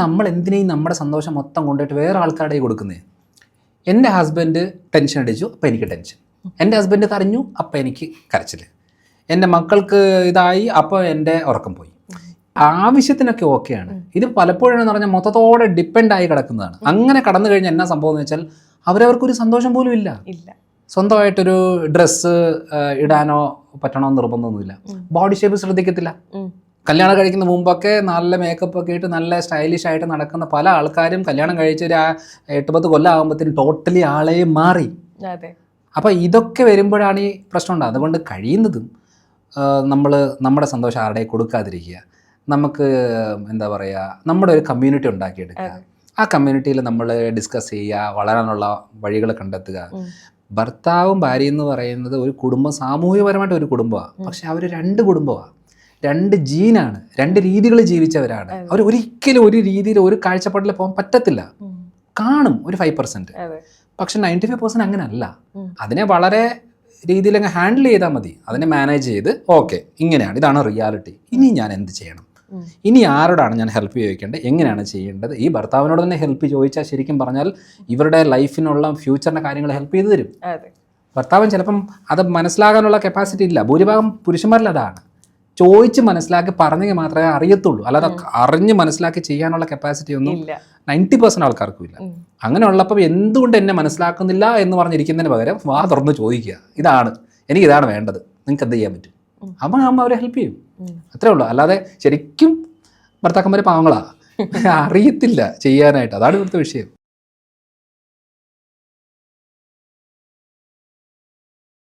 നമ്മൾ എന്തിനേയും നമ്മുടെ സന്തോഷം മൊത്തം കൊണ്ടുപോയിട്ട് വേറെ ആൾക്കാരുടെ കൊടുക്കുന്നത്. എൻ്റെ ഹസ്ബൻഡ് ടെൻഷൻ അടിച്ചു, അപ്പോൾ എനിക്ക് ടെൻഷൻ. എൻ്റെ ഹസ്ബൻഡ് കരഞ്ഞു, അപ്പോൾ എനിക്ക് കരച്ചിൽ. എൻ്റെ മക്കൾക്ക് ഇതായി, അപ്പോൾ എൻ്റെ ഉറക്കം പോയി. ആവശ്യത്തിനൊക്കെ ഓക്കെയാണ്. ഇത് പലപ്പോഴെന്ന് പറഞ്ഞാൽ മൊത്തത്തോടെ ഡിപ്പെൻഡായി കിടക്കുന്നതാണ്. അങ്ങനെ കടന്നു കഴിഞ്ഞാൽ എന്നാ സംഭവം എന്ന് വെച്ചാൽ അവരവർക്കൊരു സന്തോഷം പോലും ഇല്ല. സ്വന്തമായിട്ടൊരു ഡ്രസ്സ് ഇടാനോ പറ്റണോ നിർബന്ധമൊന്നുമില്ല. ബോഡി ഷേപ്പ് ശ്രദ്ധിക്കത്തില്ല. കല്യാണം കഴിക്കുന്ന മുമ്പൊക്കെ നല്ല മേക്കപ്പ് ഒക്കെ ഇട്ട് നല്ല സ്റ്റൈലിഷ് ആയിട്ട് നടക്കുന്ന പല ആൾക്കാരും കല്യാണം കഴിച്ച് ഒരു 8-10 കൊല്ലം ആകുമ്പോഴത്തേനും ടോട്ടലി ആളെ മാറി. അപ്പോൾ ഇതൊക്കെ വരുമ്പോഴാണ് ഈ പ്രശ്നം ഉണ്ടാകുന്നത്. അതുകൊണ്ട് കഴിയുന്നതും നമ്മൾ നമ്മുടെ സന്തോഷം ആരുടെയും കൊടുക്കാതിരിക്കുക. നമുക്ക് എന്താ പറയുക, നമ്മുടെ ഒരു കമ്മ്യൂണിറ്റി ഉണ്ടാക്കിയെടുക്കുക. ആ കമ്മ്യൂണിറ്റിയിൽ നമ്മൾ ഡിസ്കസ് ചെയ്യുക, വളരാനുള്ള വഴികൾ കണ്ടെത്തുക. ഭർത്താവും ഭാര്യയും എന്ന് പറയുന്നത് ഒരു കുടുംബം, സാമൂഹികപരമായിട്ട് ഒരു കുടുംബമാണ്. പക്ഷെ അവർ 2 കുടുംബമാണ്, 2 ജീനാണ്, 2 രീതികൾ ജീവിച്ചവരാണ്. അവർ ഒരിക്കലും ഒരു രീതിയിൽ ഒരു കാഴ്ചപ്പാടിൽ പോകാൻ പറ്റത്തില്ല. കാണും ഒരു 5%, പക്ഷെ 95% അങ്ങനെ അല്ല. അതിനെ വളരെ രീതിയിൽ അങ്ങ് ഹാൻഡിൽ ചെയ്താൽ മതി. അതിനെ മാനേജ് ചെയ്ത് ഓക്കെ ഇങ്ങനെയാണ്, ഇതാണ് റിയാലിറ്റി, ഇനി ഞാൻ എന്ത് ചെയ്യണം, ഇനി ആരോടാണ് ഞാൻ ഹെൽപ്പ് ചോദിക്കേണ്ടത്, എങ്ങനെയാണ് ചെയ്യേണ്ടത്. ഈ ഭർത്താവിനോട് തന്നെ ഹെൽപ്പ് ചോദിച്ചാൽ ശരിക്കും പറഞ്ഞാൽ ഇവരുടെ ലൈഫിനുള്ള ഫ്യൂച്ചറിൻ്റെ കാര്യങ്ങൾ ഹെൽപ്പ് ചെയ്ത് തരും. ഭർത്താവൻ ചിലപ്പം അത് മനസ്സിലാകാനുള്ള കപ്പാസിറ്റി ഇല്ല. ഭൂരിഭാഗം പുരുഷന്മാരിൽ അതാണ്. ചോദിച്ച് മനസ്സിലാക്കി പറഞ്ഞെങ്കിൽ മാത്രമേ അറിയത്തുള്ളൂ. അല്ലാതെ അറിഞ്ഞ് മനസ്സിലാക്കി ചെയ്യാനുള്ള കപ്പാസിറ്റി ഒന്നും 90% ആൾക്കാർക്കും ഇല്ല. അങ്ങനെ ഉള്ളപ്പോൾ എന്തുകൊണ്ട് എന്നെ മനസ്സിലാക്കുന്നില്ല എന്ന് പറഞ്ഞിരിക്കുന്നതിന് പകരം വാ തുറന്ന് ചോദിക്കുക, എനിക്കിതാണ് വേണ്ടത്, നിങ്ങൾക്ക് എന്ത് ചെയ്യാൻ പറ്റും. അപ്പം അവരെ ഹെൽപ്പ് ചെയ്യും. അത്രേ ഉള്ളൂ. അല്ലാതെ ശരിക്കും ഭർത്താക്കന്മാർ പാവങ്ങളാണ്, അറിയത്തില്ല ചെയ്യാനായിട്ട്. അതാണ് ഇവിടുത്തെ വിഷയം.